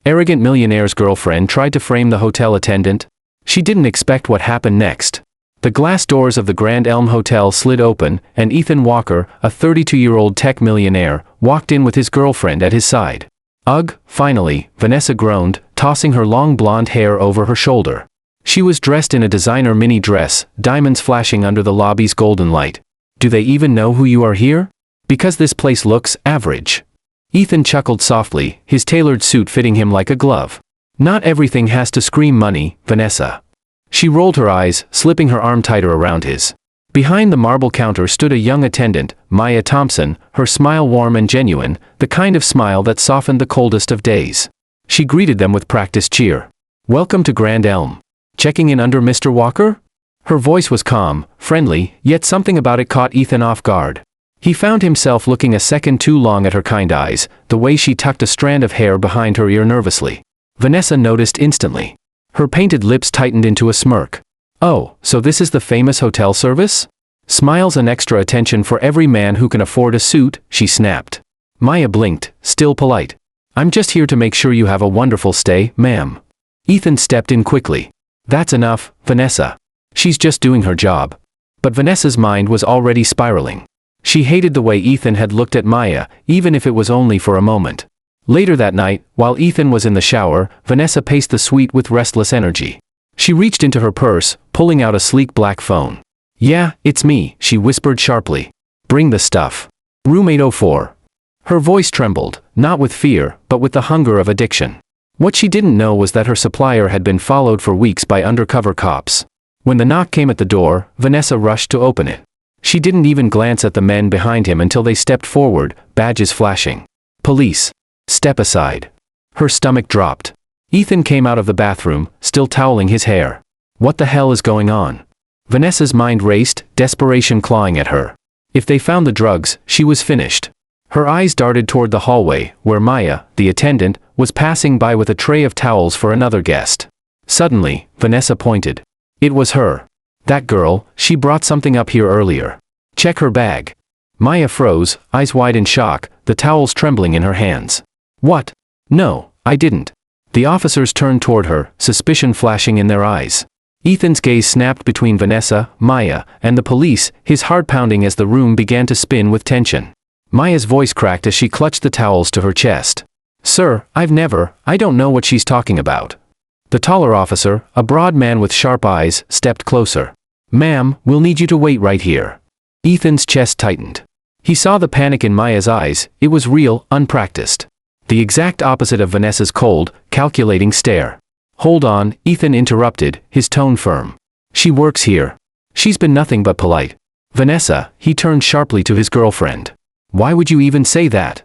Arrogant millionaire's girlfriend tried to frame the hotel attendant. She didn't expect what happened next. The glass doors of the Grand Elm Hotel slid open, and Ethan Walker, a 32-year-old tech millionaire, walked in with his girlfriend at his side. "Ugh," finally, Vanessa groaned, tossing her long blonde hair over her shoulder. She was dressed in a designer mini dress, diamonds flashing under the lobby's golden light. "Do they even know who you are here? Because this place looks average." Ethan chuckled softly, his tailored suit fitting him like a glove. "Not everything has to scream money, Vanessa." She rolled her eyes, slipping her arm tighter around his. Behind the marble counter stood a young attendant, Maya Thompson, her smile warm and genuine, the kind of smile that softened the coldest of days. She greeted them with practiced cheer. "Welcome to Grand Elm. Checking in under Mr. Walker?" Her voice was calm, friendly, yet something about it caught Ethan off guard. He found himself looking a second too long at her kind eyes, the way she tucked a strand of hair behind her ear nervously. Vanessa noticed instantly. Her painted lips tightened into a smirk. "Oh, so this is the famous hotel service? Smiles and extra attention for every man who can afford a suit," she snapped. Maya blinked, still polite. "I'm just here to make sure you have a wonderful stay, ma'am." Ethan stepped in quickly. "That's enough, Vanessa. She's just doing her job." But Vanessa's mind was already spiraling. She hated the way Ethan had looked at Maya, even if it was only for a moment. Later that night, while Ethan was in the shower, Vanessa paced the suite with restless energy. She reached into her purse, pulling out a sleek black phone. "Yeah, it's me," she whispered sharply. "Bring the stuff. Room 804. Her voice trembled, not with fear, but with the hunger of addiction. What she didn't know was that her supplier had been followed for weeks by undercover cops. When the knock came at the door, Vanessa rushed to open it. She didn't even glance at the men behind him until they stepped forward, badges flashing. "Police. Step aside." Her stomach dropped. Ethan came out of the bathroom, still toweling his hair. What the hell is going on? Vanessa's mind raced, desperation clawing at her. If they found the drugs, she was finished. Her eyes darted toward the hallway, where Maya, the attendant, was passing by with a tray of towels for another guest. Suddenly, Vanessa pointed. It was her. That girl, she brought something up here earlier. Check her bag. Maya froze, eyes wide in shock, the towels trembling in her hands. What? No, I didn't. The officers turned toward her, suspicion flashing in their eyes. Ethan's gaze snapped between Vanessa, Maya, and the police, his heart pounding as the room began to spin with tension. Maya's voice cracked as she clutched the towels to her chest. Sir, I don't know what she's talking about. The taller officer, a broad man with sharp eyes, stepped closer. Ma'am, we'll need you to wait right here. Ethan's chest tightened. He saw the panic in Maya's eyes, it was real, unpracticed. The exact opposite of Vanessa's cold, calculating stare. Hold on, Ethan interrupted, his tone firm. She works here. She's been nothing but polite. Vanessa, he turned sharply to his girlfriend. Why would you even say that?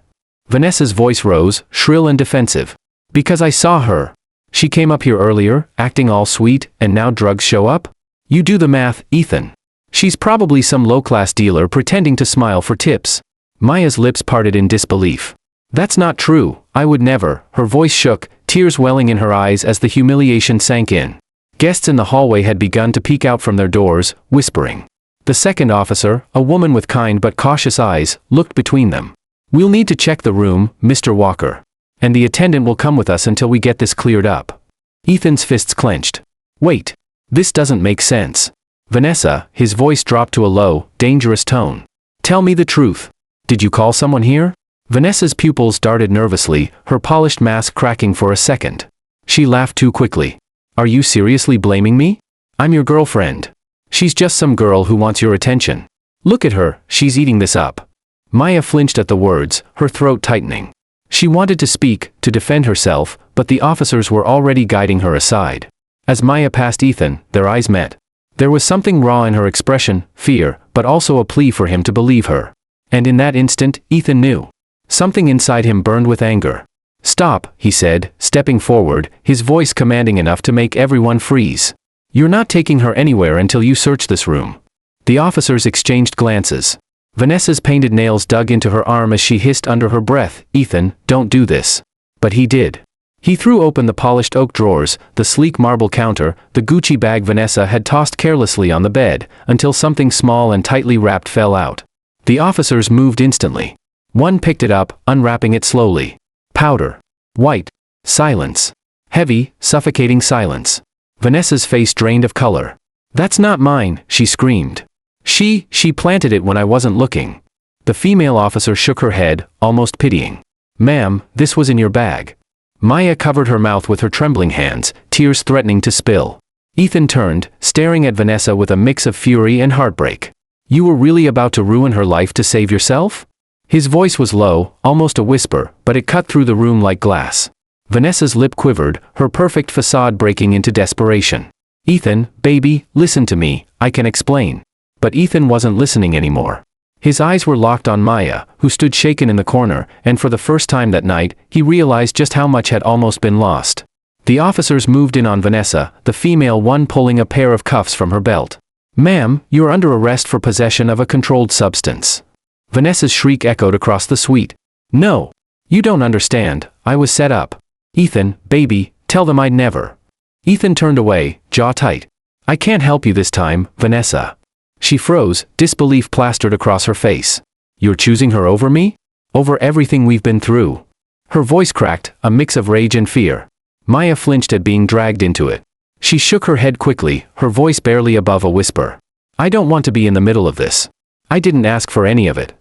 Vanessa's voice rose, shrill and defensive. Because I saw her. She came up here earlier, acting all sweet, and now drugs show up? You do the math, Ethan. She's probably some low-class dealer pretending to smile for tips. Maya's lips parted in disbelief. That's not true, I would never. Her voice shook, tears welling in her eyes as the humiliation sank in. Guests in the hallway had begun to peek out from their doors, whispering. The second officer, a woman with kind but cautious eyes, looked between them. We'll need to check the room, Mr. Walker. And the attendant will come with us until we get this cleared up. Ethan's fists clenched. Wait. This doesn't make sense. Vanessa, his voice dropped to a low, dangerous tone. Tell me the truth. Did you call someone here? Vanessa's pupils darted nervously, her polished mask cracking for a second. She laughed too quickly. Are you seriously blaming me? I'm your girlfriend. She's just some girl who wants your attention. Look at her, she's eating this up. Maya flinched at the words, her throat tightening. She wanted to speak, to defend herself, but the officers were already guiding her aside. As Maya passed Ethan, their eyes met. There was something raw in her expression, fear, but also a plea for him to believe her. And in that instant, Ethan knew. Something inside him burned with anger. Stop, he said, stepping forward, his voice commanding enough to make everyone freeze. You're not taking her anywhere until you search this room. The officers exchanged glances. Vanessa's painted nails dug into her arm as she hissed under her breath, Ethan, don't do this. But he did. He threw open the polished oak drawers, the sleek marble counter, the Gucci bag Vanessa had tossed carelessly on the bed, until something small and tightly wrapped fell out. The officers moved instantly. One picked it up, unwrapping it slowly. Powder. White. Silence. Heavy, suffocating silence. Vanessa's face drained of color. "That's not mine," she screamed. She planted it when I wasn't looking." The female officer shook her head, almost pitying. "Ma'am, this was in your bag." Maya covered her mouth with her trembling hands, tears threatening to spill. Ethan turned, staring at Vanessa with a mix of fury and heartbreak. "You were really about to ruin her life to save yourself?" His voice was low, almost a whisper, but it cut through the room like glass. Vanessa's lip quivered, her perfect facade breaking into desperation. "Ethan, baby, listen to me, I can explain." But Ethan wasn't listening anymore. His eyes were locked on Maya, who stood shaken in the corner, and for the first time that night, he realized just how much had almost been lost. The officers moved in on Vanessa, the female one pulling a pair of cuffs from her belt. "Ma'am, you're under arrest for possession of a controlled substance." Vanessa's shriek echoed across the suite. "No. You don't understand, I was set up." "Ethan, baby, tell them I'd never." Ethan turned away, jaw tight. "I can't help you this time, Vanessa." She froze, disbelief plastered across her face. "You're choosing her over me? Over everything we've been through?" Her voice cracked, a mix of rage and fear. Maya flinched at being dragged into it. She shook her head quickly, her voice barely above a whisper. "I don't want to be in the middle of this. I didn't ask for any of it."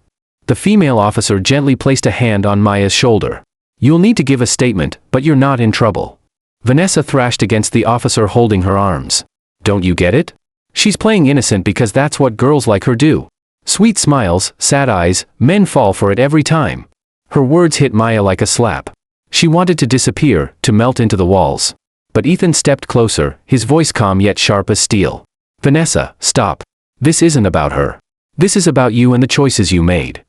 The female officer gently placed a hand on Maya's shoulder. "You'll need to give a statement, but you're not in trouble." Vanessa thrashed against the officer holding her arms. "Don't you get it? She's playing innocent because that's what girls like her do. Sweet smiles, sad eyes, men fall for it every time." Her words hit Maya like a slap. She wanted to disappear, to melt into the walls. But Ethan stepped closer, his voice calm yet sharp as steel. "Vanessa, stop. This isn't about her. This is about you and the choices you made."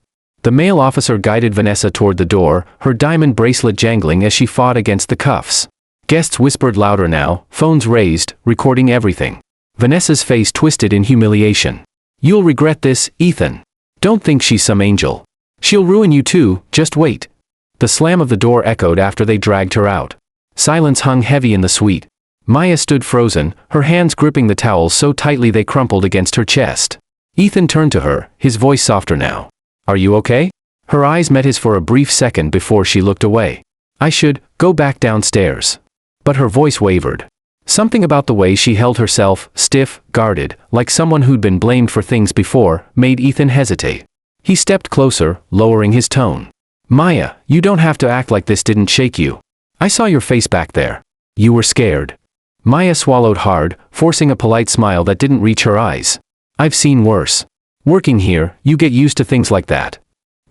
The male officer guided Vanessa toward the door, her diamond bracelet jangling as she fought against the cuffs. Guests whispered louder now, phones raised, recording everything. Vanessa's face twisted in humiliation. "You'll regret this, Ethan. Don't think she's some angel. She'll ruin you too, just wait." The slam of the door echoed after they dragged her out. Silence hung heavy in the suite. Maya stood frozen, her hands gripping the towels so tightly they crumpled against her chest. Ethan turned to her, his voice softer now. "Are you okay?" Her eyes met his for a brief second before she looked away. "I should go back downstairs." But her voice wavered. Something about the way she held herself, stiff, guarded, like someone who'd been blamed for things before, made Ethan hesitate. He stepped closer, lowering his tone. "Maya, you don't have to act like this didn't shake you. I saw your face back there. You were scared." Maya swallowed hard, forcing a polite smile that didn't reach her eyes. "I've seen worse. Working here, you get used to things like that."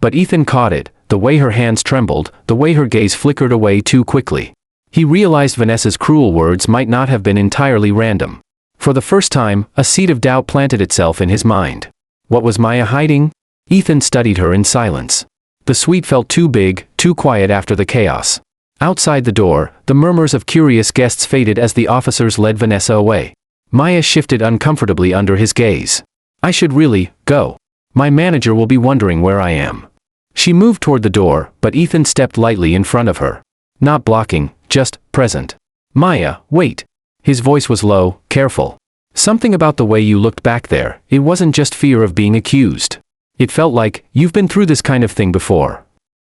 But Ethan caught it, the way her hands trembled, the way her gaze flickered away too quickly. He realized Vanessa's cruel words might not have been entirely random. For the first time, a seed of doubt planted itself in his mind. What was Maya hiding? Ethan studied her in silence. The suite felt too big, too quiet after the chaos. Outside the door, the murmurs of curious guests faded as the officers led Vanessa away. Maya shifted uncomfortably under his gaze. "I should really go. My manager will be wondering where I am." She moved toward the door, but Ethan stepped lightly in front of her. Not blocking, just present. "Maya, wait." His voice was low, careful. "Something about the way you looked back there, it wasn't just fear of being accused. It felt like, you've been through this kind of thing before."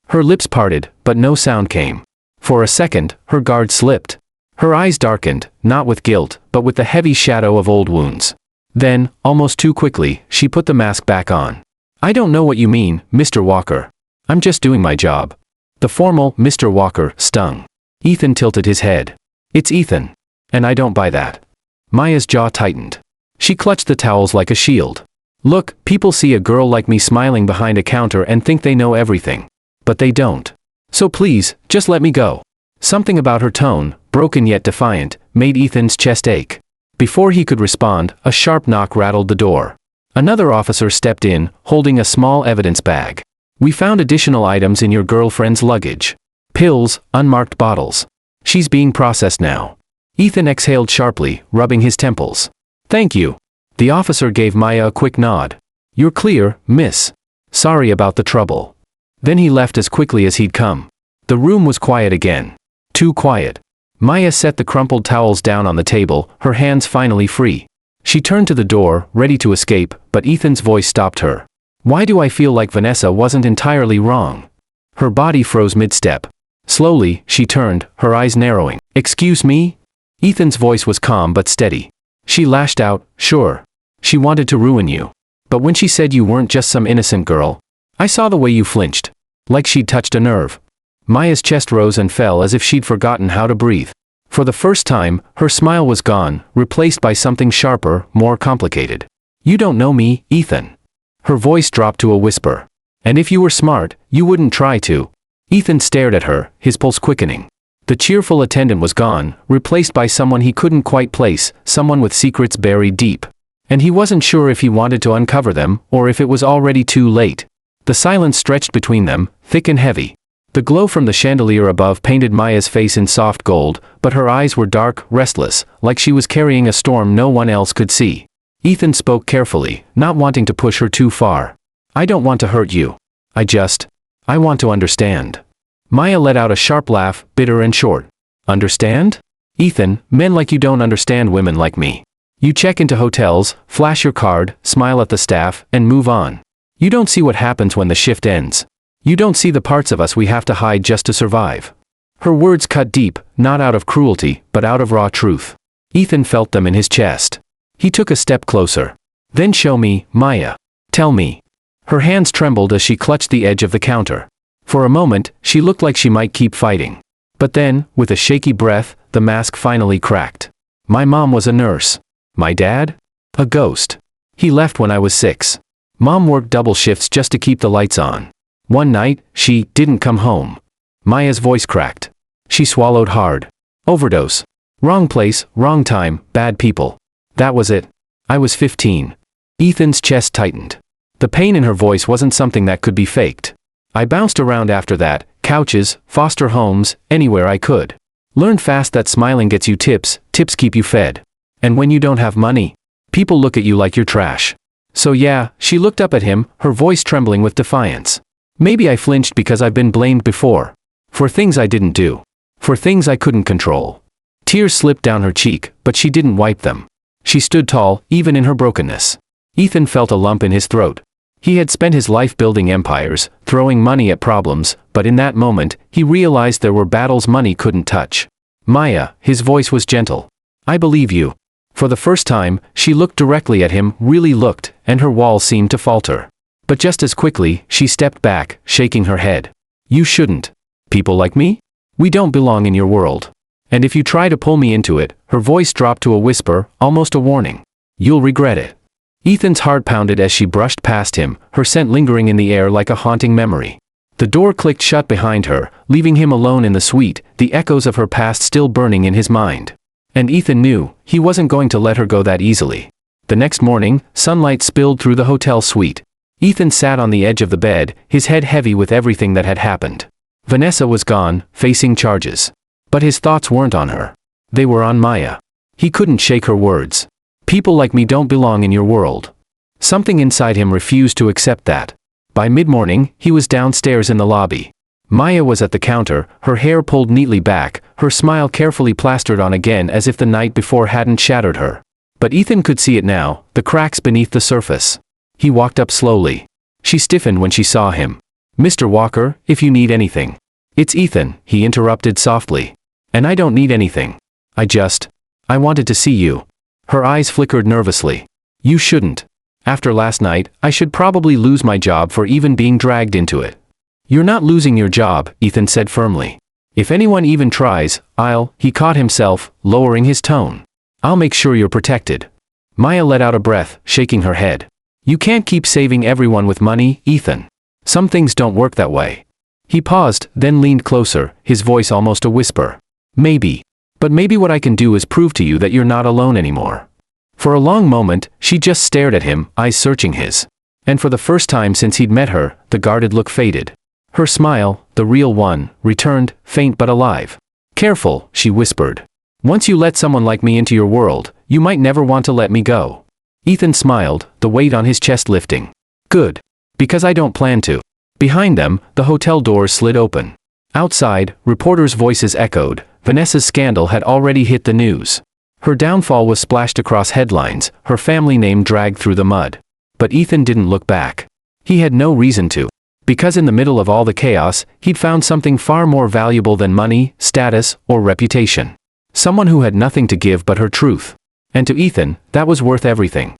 Her lips parted, but no sound came. For a second, her guard slipped. Her eyes darkened, not with guilt, but with the heavy shadow of old wounds. Then, almost too quickly, she put the mask back on. "I don't know what you mean, Mr. Walker. I'm just doing my job." The formal Mr. Walker stung. Ethan tilted his head. "It's Ethan. And I don't buy that." Maya's jaw tightened. She clutched the towels like a shield. "Look, people see a girl like me smiling behind a counter and think they know everything. But they don't. So please, just let me go." Something about her tone, broken yet defiant, made Ethan's chest ache. Before he could respond, a sharp knock rattled the door. Another officer stepped in, holding a small evidence bag. "We found additional items in your girlfriend's luggage. Pills, unmarked bottles. She's being processed now." Ethan exhaled sharply, rubbing his temples. "Thank you." The officer gave Maya a quick nod. "You're clear, miss. Sorry about the trouble." Then he left as quickly as he'd come. The room was quiet again. Too quiet. Maya set the crumpled towels down on the table, her hands finally free. She turned to the door, ready to escape, but Ethan's voice stopped her. "Why do I feel like Vanessa wasn't entirely wrong?" Her body froze mid-step. Slowly, she turned, her eyes narrowing. "Excuse me?" Ethan's voice was calm but steady. She lashed out, "Sure. She wanted to ruin you. But when she said you weren't just some innocent girl, I saw the way you flinched. Like she'd touched a nerve." Maya's chest rose and fell as if she'd forgotten how to breathe. For the first time, her smile was gone, replaced by something sharper, more complicated. "You don't know me, Ethan." Her voice dropped to a whisper. "And if you were smart, you wouldn't try to." Ethan stared at her, his pulse quickening. The cheerful attendant was gone, replaced by someone he couldn't quite place, someone with secrets buried deep. And he wasn't sure if he wanted to uncover them, or if it was already too late. The silence stretched between them, thick and heavy. The glow from the chandelier above painted Maya's face in soft gold, but her eyes were dark, restless, like she was carrying a storm no one else could see. Ethan spoke carefully, not wanting to push her too far. "I don't want to hurt you. I want to understand." Maya let out a sharp laugh, bitter and short. "Understand? Ethan, men like you don't understand women like me. You check into hotels, flash your card, smile at the staff, and move on. You don't see what happens when the shift ends. You don't see the parts of us we have to hide just to survive." Her words cut deep, not out of cruelty, but out of raw truth. Ethan felt them in his chest. He took a step closer. "Then show me, Maya. Tell me." Her hands trembled as she clutched the edge of the counter. For a moment, she looked like she might keep fighting. But then, with a shaky breath, the mask finally cracked. "My mom was a nurse. My dad? A ghost. He left when I was 6. Mom worked double shifts just to keep the lights on. One night, she didn't come home." Maya's voice cracked. She swallowed hard. "Overdose. Wrong place, wrong time, bad people. That was it. I was 15. Ethan's chest tightened. The pain in her voice wasn't something that could be faked. "I bounced around after that, couches, foster homes, anywhere I could. Learned fast that smiling gets you tips, tips keep you fed. And when you don't have money, people look at you like you're trash. So yeah," she looked up at him, her voice trembling with defiance. "Maybe I flinched because I've been blamed before. For things I didn't do. For things I couldn't control." Tears slipped down her cheek, but she didn't wipe them. She stood tall, even in her brokenness. Ethan felt a lump in his throat. He had spent his life building empires, throwing money at problems, but in that moment, he realized there were battles money couldn't touch. "Maya," his voice was gentle. "I believe you." For the first time, she looked directly at him, really looked, and her walls seemed to falter. But just as quickly, she stepped back, shaking her head. "You shouldn't. People like me? We don't belong in your world. And if you try to pull me into it," her voice dropped to a whisper, almost a warning, "you'll regret it." Ethan's heart pounded as she brushed past him, her scent lingering in the air like a haunting memory. The door clicked shut behind her, leaving him alone in the suite, the echoes of her past still burning in his mind. And Ethan knew, he wasn't going to let her go that easily. The next morning, sunlight spilled through the hotel suite. Ethan sat on the edge of the bed, his head heavy with everything that had happened. Vanessa was gone, facing charges. But his thoughts weren't on her. They were on Maya. He couldn't shake her words. "People like me don't belong in your world." Something inside him refused to accept that. By mid-morning, he was downstairs in the lobby. Maya was at the counter, her hair pulled neatly back, her smile carefully plastered on again as if the night before hadn't shattered her. But Ethan could see it now, the cracks beneath the surface. He walked up slowly. She stiffened when she saw him. "Mr. Walker, if you need anything." "It's Ethan," he interrupted softly. "And I don't need anything. I wanted to see you." Her eyes flickered nervously. "You shouldn't. After last night, I should probably lose my job for even being dragged into it." "You're not losing your job," Ethan said firmly. "If anyone even tries, He caught himself, lowering his tone. "I'll make sure you're protected." Maya let out a breath, shaking her head. "You can't keep saving everyone with money, Ethan. Some things don't work that way." He paused, then leaned closer, his voice almost a whisper. "Maybe. But maybe what I can do is prove to you that you're not alone anymore." For a long moment, she just stared at him, eyes searching his. And for the first time since he'd met her, the guarded look faded. Her smile, the real one, returned, faint but alive. "Careful," she whispered. "Once you let someone like me into your world, you might never want to let me go." Ethan smiled, the weight on his chest lifting. "Good. Because I don't plan to." Behind them, the hotel doors slid open. Outside, reporters' voices echoed. Vanessa's scandal had already hit the news. Her downfall was splashed across headlines, her family name dragged through the mud. But Ethan didn't look back. He had no reason to. Because in the middle of all the chaos, he'd found something far more valuable than money, status, or reputation. Someone who had nothing to give but her truth. And to Ethan, that was worth everything.